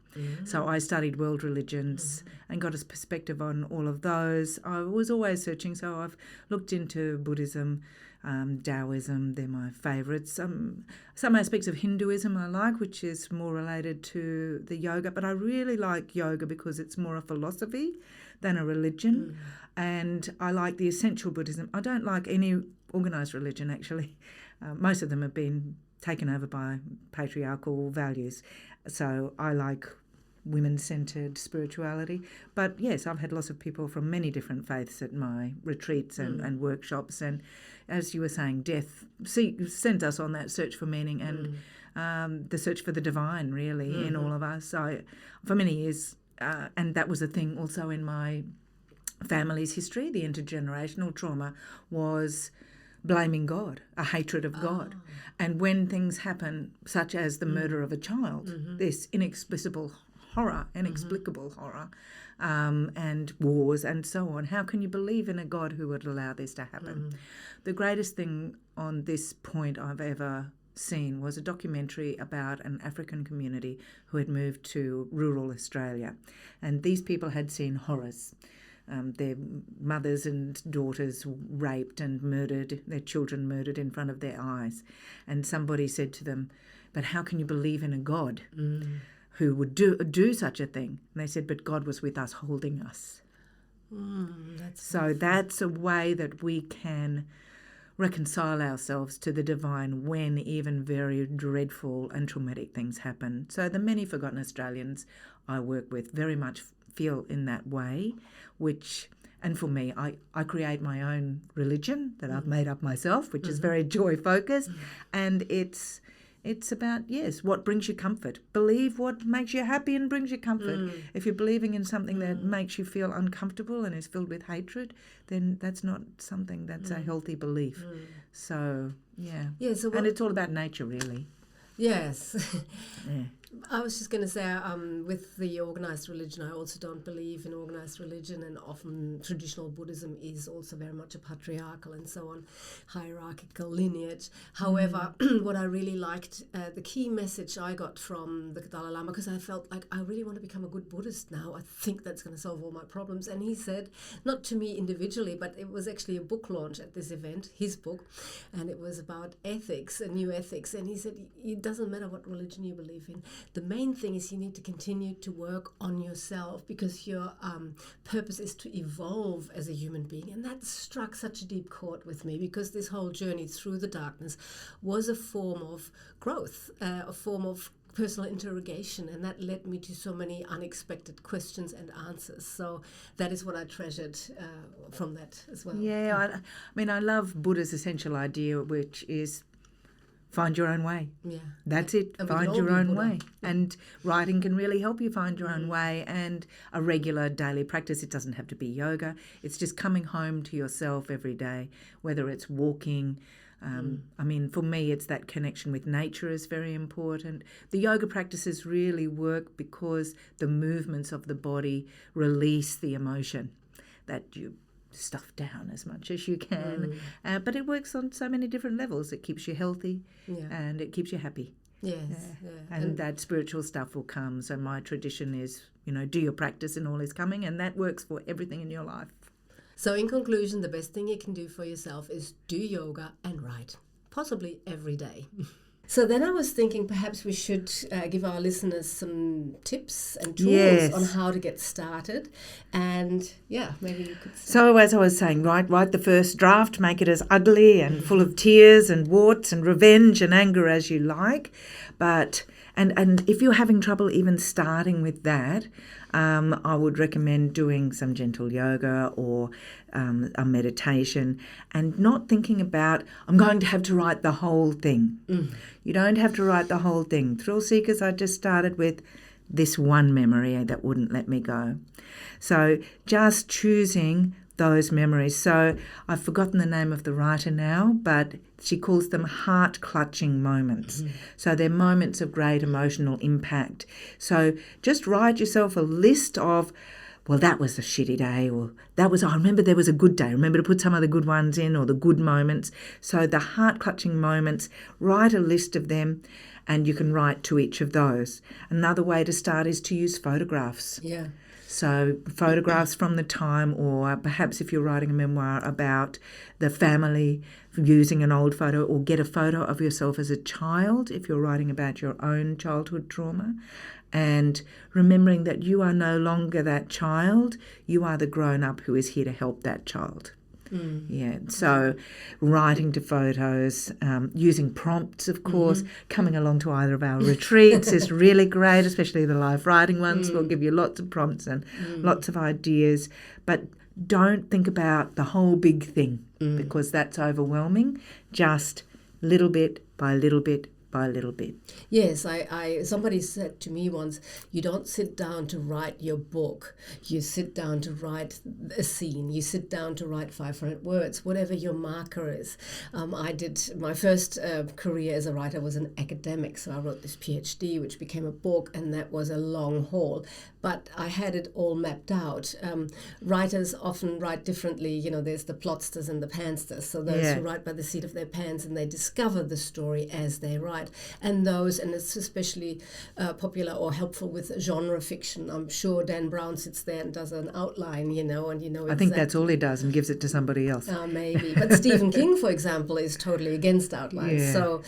So I studied world religions and got a perspective on all of those. I was always searching, so I've looked into Buddhism, Taoism, they're my favourites. Some aspects of Hinduism I like, which is more related to the yoga, but I really like yoga because it's more a philosophy than a religion. And I like the essential Buddhism. I don't like any organised religion, actually. Most of them have been taken over by patriarchal values. So I like women-centred spirituality. But yes, I've had lots of people from many different faiths at my retreats and workshops. And as you were saying, death sends us on that search for meaning and the search for the divine, really, in all of us. So for many years, and that was a thing also in my family's history, the intergenerational trauma was blaming God, a hatred of God. And when things happen, such as the murder of a child, this inexplicable horror, and wars and so on, how can you believe in a God who would allow this to happen? The greatest thing on this point I've ever seen was a documentary about an African community who had moved to rural Australia. And these people had seen horrors. Their mothers and daughters raped and murdered, their children murdered in front of their eyes. And somebody said to them, but how can you believe in a God who would do such a thing? And they said, but God was with us, holding us. That's a way that we can reconcile ourselves to the divine when even very dreadful and traumatic things happen. So the many forgotten Australians I work with very much feel in that way, and for me, I create my own religion that I've made up myself, which is very joy-focused, and it's about, yes, what brings you comfort. Believe what makes you happy and brings you comfort. If you're believing in something that makes you feel uncomfortable and is filled with hatred, then that's not something that's a healthy belief. So, yeah. And it's all about nature, really. Yes. Yeah. I was just going to say, with the organised religion, I also don't believe in organised religion, and often traditional Buddhism is also very much a patriarchal and so on, hierarchical lineage. However, what I really liked, the key message I got from the Dalai Lama, because I felt like I really want to become a good Buddhist now. I think that's going to solve all my problems. And he said, not to me individually, but it was actually a book launch at this event, his book, and it was about ethics, a new ethics. And he said, it doesn't matter what religion you believe in. The main thing is you need to continue to work on yourself, because your purpose is to evolve as a human being. And that struck such a deep chord with me, because this whole journey through the darkness was a form of growth, a form of personal interrogation, and that led me to so many unexpected questions and answers. So that is what I treasured from that as well. Yeah, I love Buddha's essential idea, which is find your own way. Yeah. That's it. Find your own way. And writing can really help you find your own way, and a regular daily practice. It doesn't have to be yoga. It's just coming home to yourself every day, whether it's walking. For me, it's that connection with nature is very important. The yoga practices really work because the movements of the body release the emotion that you stuff down as much as you can. But it works on so many different levels. It keeps you healthy and it keeps you happy. Yes. Yeah. And that spiritual stuff will come. So my tradition is, do your practice and all is coming, and that works for everything in your life. So in conclusion, the best thing you can do for yourself is do yoga and write, possibly every day. So then I was thinking perhaps we should give our listeners some tips and tools on how to get started. And maybe you could start. So as I was saying, write the first draft, make it as ugly and full of tears and warts and revenge and anger as you like. And if you're having trouble even starting with that, I would recommend doing some gentle yoga or a meditation, and not thinking about, I'm going to have to write the whole thing. You don't have to write the whole thing. Thrill Seekers, I just started with this one memory that wouldn't let me go. So just choosing those memories. So I've forgotten the name of the writer now, but she calls them heart-clutching moments. So they're moments of great emotional impact. So just write yourself a list of, well, that was a shitty day, or I remember there was a good day. Remember to put some of the good ones in, or the good moments. So the heart-clutching moments, write a list of them, and you can write to each of those. Another way to start is to use photographs. Yeah. So photographs from the time, or perhaps if you're writing a memoir about the family, using an old photo, or get a photo of yourself as a child if you're writing about your own childhood trauma, and remembering that you are no longer that child, you are the grown-up who is here to help that child. Yeah, so writing to photos, using prompts, of course, coming along to either of our retreats is really great, especially the live writing ones. We'll give you lots of prompts and lots of ideas, but don't think about the whole big thing because that's overwhelming. Just little bit by little bit by little bit. Yes, I somebody said to me once, you don't sit down to write your book, you sit down to write a scene, you sit down to write 500 words, whatever your marker is. I did, my first career as a writer was an academic, so I wrote this PhD, which became a book, and that was a long haul. But I had it all mapped out. Writers often write differently. You know, there's the plotsters and the pansters. So those who write by the seat of their pants, and they discover the story as they write. And those, and it's especially popular or helpful with genre fiction. I'm sure Dan Brown sits there and does an outline, you know, and you know. I think that's all he does, and gives it to somebody else. Maybe. But Stephen King, for example, is totally against outlines. Yeah. So,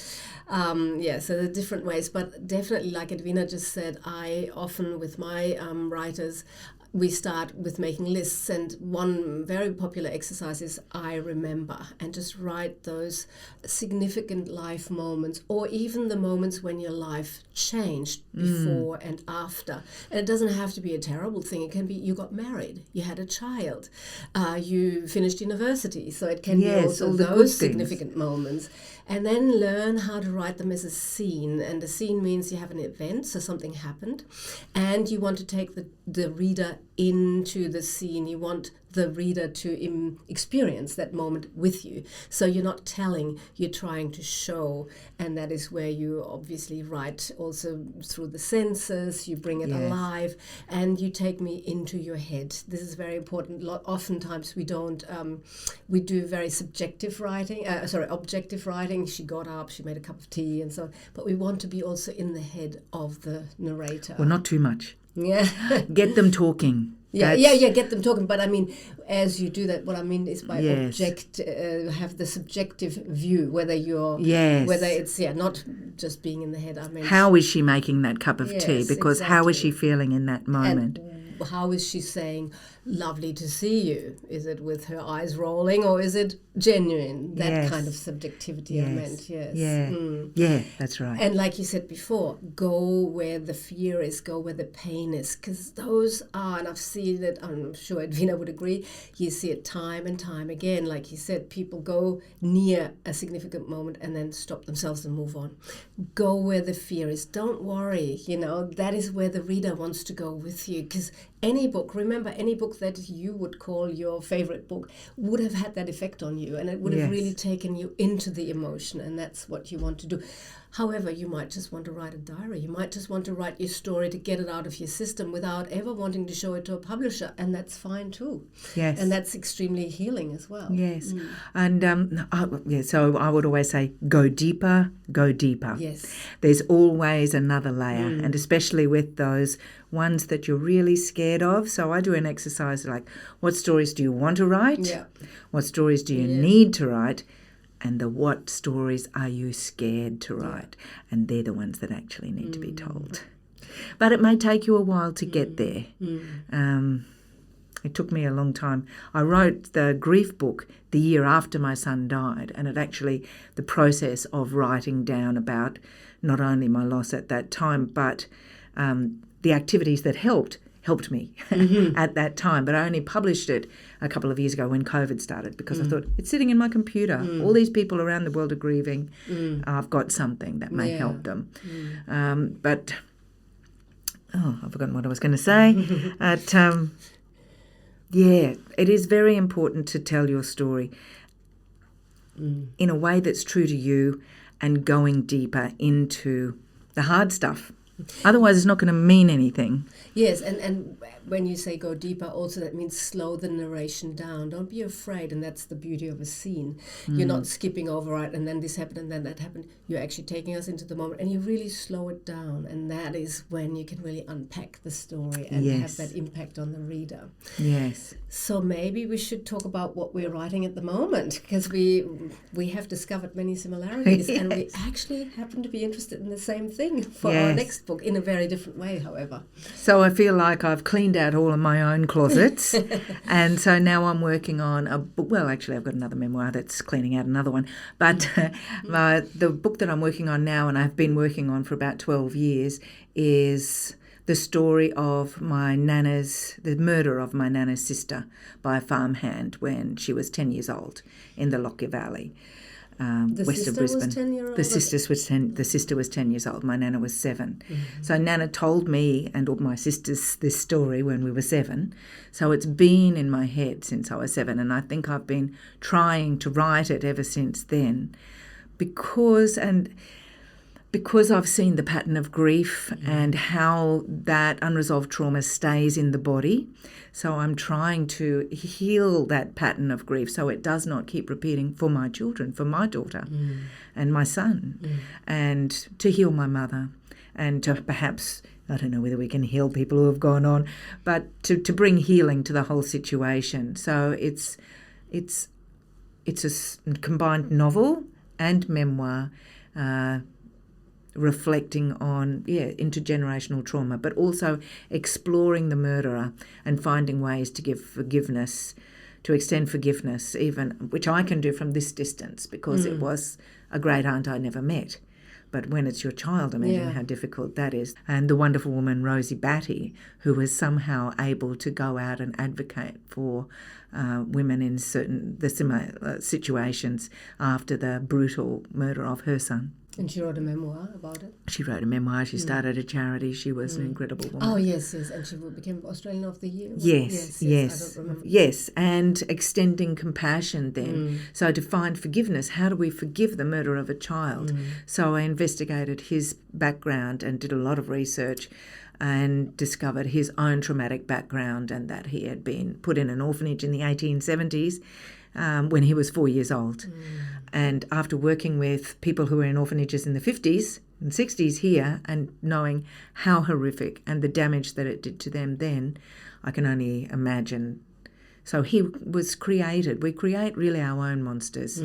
so there are different ways. But definitely, like Edwina just said, I often, with my writers, we start with making lists, and one very popular exercise is I remember, and just write those significant life moments, or even the moments when your life changed before and after. And it doesn't have to be a terrible thing. It can be you got married, you had a child, you finished university. So it can be also those significant moments. And then learn how to write them as a scene. And a scene means you have an event, so something happened, and you want to take the reader into the scene. You want the reader to experience that moment with you. So you're not telling, you're trying to show. And that is where you obviously write also through the senses, you bring it alive, and you take me into your head. This is very important. Oftentimes we don't, we do very subjective writing, objective writing. She got up, she made a cup of tea and so on. But we want to be also in the head of the narrator. Well, not too much. Yeah. Get them talking. Get them talking. But I mean, as you do that, what I mean is by have the subjective view, whether it's not just being in the head. I mean, how is she making that cup of tea? Because how is she feeling in that moment? And how is she saying, lovely to see you? Is it with her eyes rolling, or is it genuine? That kind of subjectivity I meant, Yeah, that's right. And like you said before, go where the fear is, go where the pain is, because those are, and I've seen it, I'm sure Edwina would agree, you see it time and time again. Like you said, people go near a significant moment and then stop themselves and move on. Go where the fear is. Don't worry, that is where the reader wants to go with you, because any book that you would call your favorite book would have had that effect on you, and it would have really taken you into the emotion, and that's what you want to do. However, you might just want to write a diary. You might just want to write your story to get it out of your system without ever wanting to show it to a publisher, and that's fine too. Yes. And that's extremely healing as well. Yes. And so I would always say, go deeper, go deeper. Yes. There's always another layer, and especially with those ones that you're really scared of. So I do an exercise like, what stories do you want to write? Yeah. What stories do you need to write? And what stories are you scared to write? And they're the ones that actually need to be told. But it may take you a while to get there. It took me a long time. I wrote the grief book the year after my son died, and the process of writing down about not only my loss at that time, but the activities that helped me at that time. But I only published it a couple of years ago when COVID started, because I thought, it's sitting in my computer. All these people around the world are grieving. I've got something that may help them. But I've forgotten what I was going to say. It is very important to tell your story in a way that's true to you and going deeper into the hard stuff. Otherwise, it's not going to mean anything. Yes, and when you say go deeper, also that means slow the narration down. Don't be afraid, and that's the beauty of a scene. You're not skipping over it, and then this happened, and then that happened. You're actually taking us into the moment, and you really slow it down, and that is when you can really unpack the story and have that impact on the reader. Yes. So maybe we should talk about what we're writing at the moment, because we have discovered many similarities, and we actually happen to be interested in the same thing for our next book, in a very different way, however. So I feel like I've cleaned out all of my own closets, and so now I'm working on a book. Well, actually, I've got another memoir that's cleaning out another one, but the book that I'm working on now, and I've been working on for about 12 years, is the story of the murder of my nana's sister by a farmhand when she was 10 years old in the Lockyer Valley. West of Brisbane. Was 10 years old? The sister was 10 years old. My nana was 7. So Nana told me and all my sisters this story when we were 7. So it's been in my head since I was 7, and I think I've been trying to write it ever since then, because I've seen the pattern of grief and how that unresolved trauma stays in the body. So I'm trying to heal that pattern of grief so it does not keep repeating for my children, for my daughter and my son, and to heal my mother, and to perhaps, I don't know whether we can heal people who have gone on, but to bring healing to the whole situation. So it's a combined novel and memoir, reflecting on intergenerational trauma, but also exploring the murderer and finding ways to give forgiveness, to extend forgiveness, even, which I can do from this distance, because it was a great aunt I never met. But when it's your child, imagine how difficult that is. And the wonderful woman Rosie Batty, who was somehow able to go out and advocate for women in similar situations after the brutal murder of her son. And she wrote a memoir about it? She wrote a memoir. She started a charity. She was an incredible woman. Oh, yes. And she became Australian of the Year. Yes. I don't remember. Yes, and extending compassion then. So to find forgiveness, how do we forgive the murder of a child? So I investigated his background and did a lot of research and discovered his own traumatic background, and that he had been put in an orphanage in the 1870s when he was 4 years old. And after working with people who were in orphanages in the 50s and 60s here, and knowing how horrific and the damage that it did to them then, I can only imagine. So he was created. We create really our own monsters.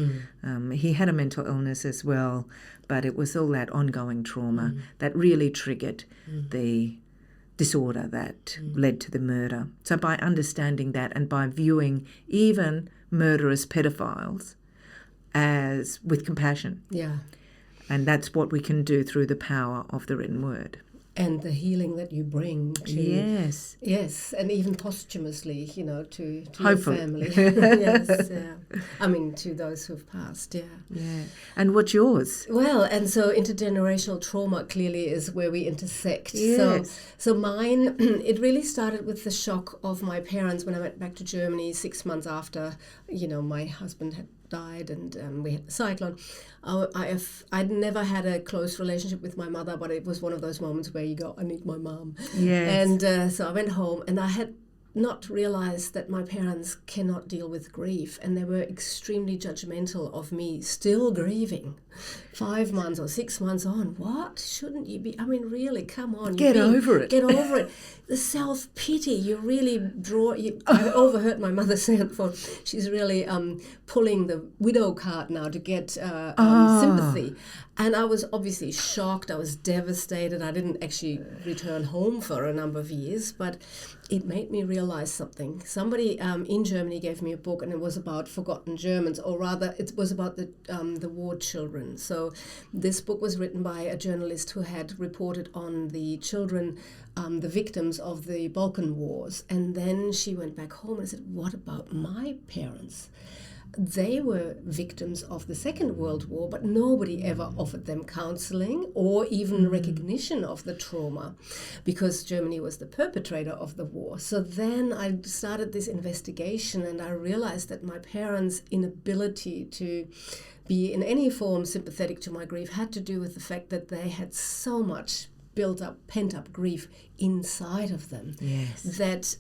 He had a mental illness as well, but it was all that ongoing trauma that really triggered the disorder that led to the murder. So by understanding that, and by viewing even murderous pedophiles as with compassion. Yeah. And that's what we can do through the power of the written word. And the healing that you bring to... Yes. Yes, and even posthumously, to Hopefully. your family. Yes, yeah. I mean, to those who've passed, Yeah. And what's yours? Well, and so intergenerational trauma clearly is where we intersect. Yes. So mine, it really started with the shock of my parents when I went back to Germany 6 months after, my husband had died, and we had the cyclone. I'd never had a close relationship with my mother, but it was one of those moments where you go, I need my mum. Yes. And so I went home, and I had not realized that my parents cannot deal with grief, and they were extremely judgmental of me still grieving 5 months or 6 months on. What? Shouldn't you be? I mean, really, come on. Get over it. Get over it. The self-pity, you really I overheard my mother say on the phone, she's really pulling the widow card now to get sympathy. And I was obviously shocked. I was devastated. I didn't actually return home for a number of years, but it made me realize something. Somebody in Germany gave me a book, and it was about forgotten Germans, or rather, it was about the war children. So this book was written by a journalist who had reported on the children, the victims of the Balkan Wars. And then she went back home and said, what about my parents? They were victims of the Second World War, but nobody ever offered them counseling or even recognition of the trauma, because Germany was the perpetrator of the war. So then I started this investigation, and I realized that my parents' inability to be in any form sympathetic to my grief had to do with the fact that they had so much built up, pent up grief inside of them. Yes. That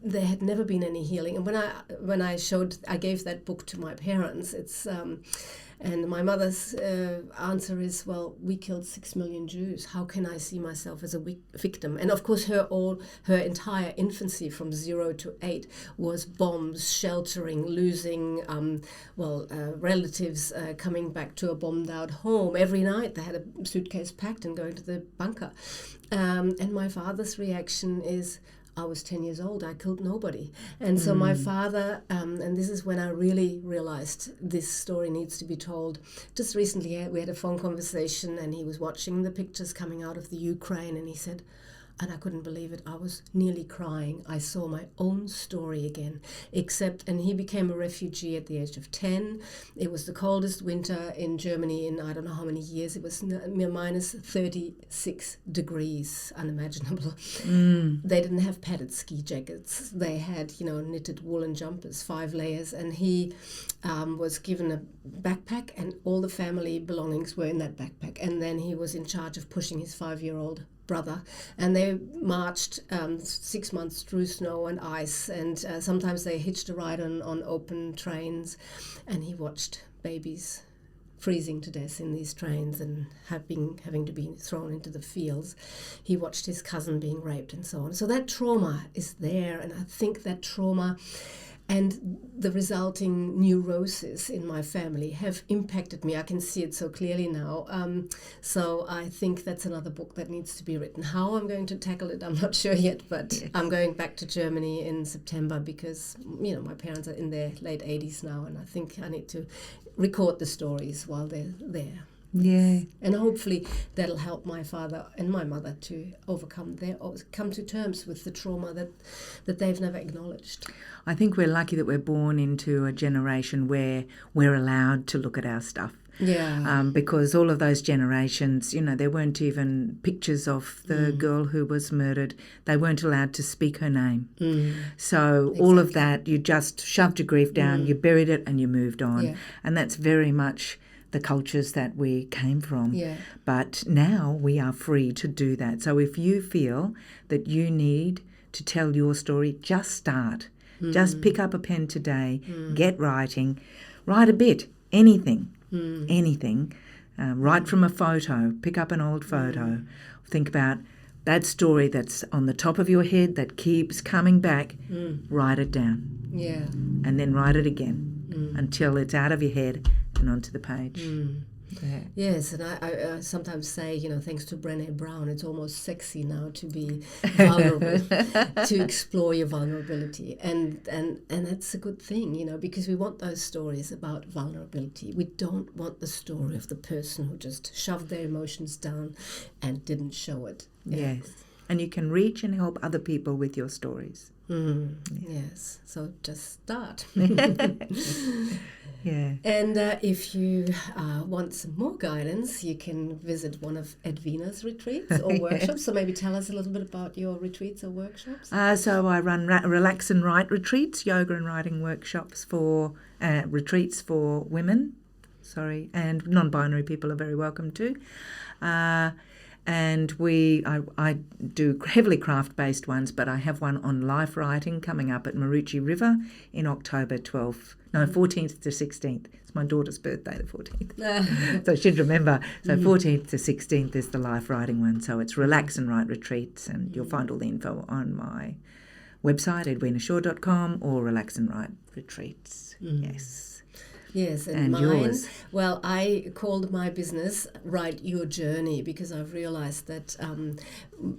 there had never been any healing. And when I gave that book to my parents, and my mother's answer is, well, we killed 6 million Jews. How can I see myself as a victim? And of course, her entire infancy from 0 to 8 was bombs, sheltering, losing relatives, coming back to a bombed out home. Every night they had a suitcase packed and going to the bunker. And my father's reaction is, I was 10 years old, I killed nobody. And so my father, and this is when I really realized this story needs to be told. Just recently we had a phone conversation, and he was watching the pictures coming out of the Ukraine, and he said, and I couldn't believe it, I was nearly crying. I saw my own story again, and he became a refugee at the age of 10. It was the coldest winter in Germany in I don't know how many years. It was minus 36 degrees, unimaginable. They didn't have padded ski jackets. They had, knitted woolen jumpers, 5 layers, and he was given a backpack, and all the family belongings were in that backpack. And then he was in charge of pushing his 5-year-old brother, and they marched 6 months through snow and ice, and sometimes they hitched a ride on open trains, and he watched babies freezing to death in these trains and having to be thrown into the fields. He watched his cousin being raped and so on. So that trauma is there, and I think that trauma and the resulting neurosis in my family have impacted me. I can see it so clearly now. So I think that's another book that needs to be written. How I'm going to tackle it, I'm not sure yet, but yes. I'm going back to Germany in September because, my parents are in their late 80s now, and I think I need to record the stories while they're there. Yeah. And hopefully that'll help my father and my mother to come to terms with the trauma that they've never acknowledged. I think we're lucky that we're born into a generation where we're allowed to look at our stuff. Yeah. Because all of those generations, there weren't even pictures of the girl who was murdered. They weren't allowed to speak her name. So exactly. All of that, you just shoved your grief down, you buried it, and you moved on. Yeah. And that's very much the cultures that we came from. Yeah. But now we are free to do that. So if you feel that you need to tell your story, just start. Just pick up a pen today, get writing, write a bit, anything, write from a photo, pick up an old photo, think about that story that's on the top of your head that keeps coming back, write it down. Yeah. And then write it again until it's out of your head and onto the page. Yeah. Yes, and I sometimes say, thanks to Brené Brown, it's almost sexy now to be vulnerable, to explore your vulnerability. And that's a good thing, because we want those stories about vulnerability. We don't want the story of the person who just shoved their emotions down and didn't show it. Yeah. Yes. And you can reach and help other people with your stories. Yes. So just start. Yeah. And if you want some more guidance, you can visit one of Edwina's retreats or workshops. So maybe tell us a little bit about your retreats or workshops. So I run Relax and Write retreats, yoga and writing workshops for retreats for women. And non-binary people are very welcome too. And I do heavily craft-based ones, but I have one on life writing coming up at Maroochy River in October 14th to 16th. It's my daughter's birthday, the 14th. So I should remember. So 14th to 16th is the life writing one. So it's Relax and Write retreats, and you'll find all the info on my website, edwinashaw.com, or Relax and Write retreats. Yes. Yes, And mine, yours. well, I called my business Write Your Journey because I've realized that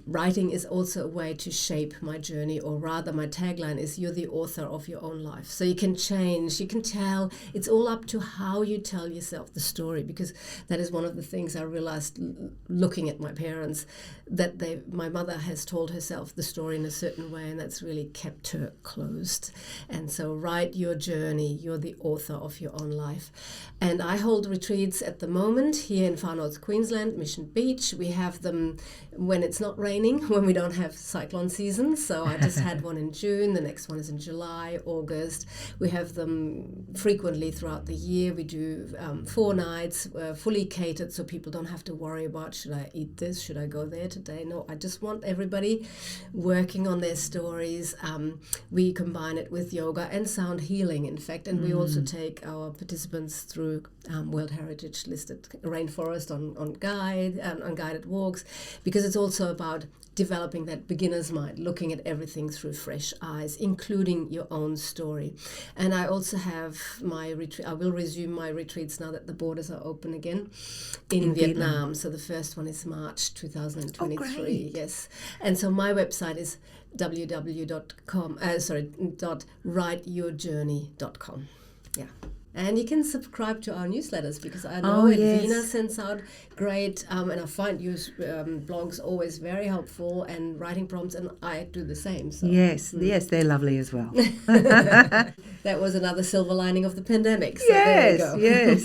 writing is also a way to shape my journey, or rather, my tagline is you're the author of your own life. So you can change, you can tell, it's all up to how you tell yourself the story, because that is one of the things I realized looking at my parents, that my mother has told herself the story in a certain way, and that's really kept her closed. And so, write your journey, you're the author of your own life. And I hold retreats at the moment here in Far North Queensland, Mission Beach. We have them when it's not raining, when we don't have cyclone season. So I just had one in June, the next one is in July, August. We have them frequently throughout the year. We do 4 nights, fully catered, so people don't have to worry about, should I eat this, should I go there today? No, I just want everybody working on their stories. We combine it with yoga and sound healing, in fact, and we also take our participants through World Heritage listed rainforest on guided walks, because it's also about developing that beginner's mind, looking at everything through fresh eyes, including your own story. And I also have my retreat. I will resume my retreats now that the borders are open again in Vietnam. So the first one is March 2023. Oh, great. Yes. And so my website is www.writeyourjourney.com. Yeah. And you can subscribe to our newsletters, because I know Edwina sends out great, and I find your blogs always very helpful, and writing prompts, and I do the same. So. Yes, they're lovely as well. That was another silver lining of the pandemic. So there we go. Yes.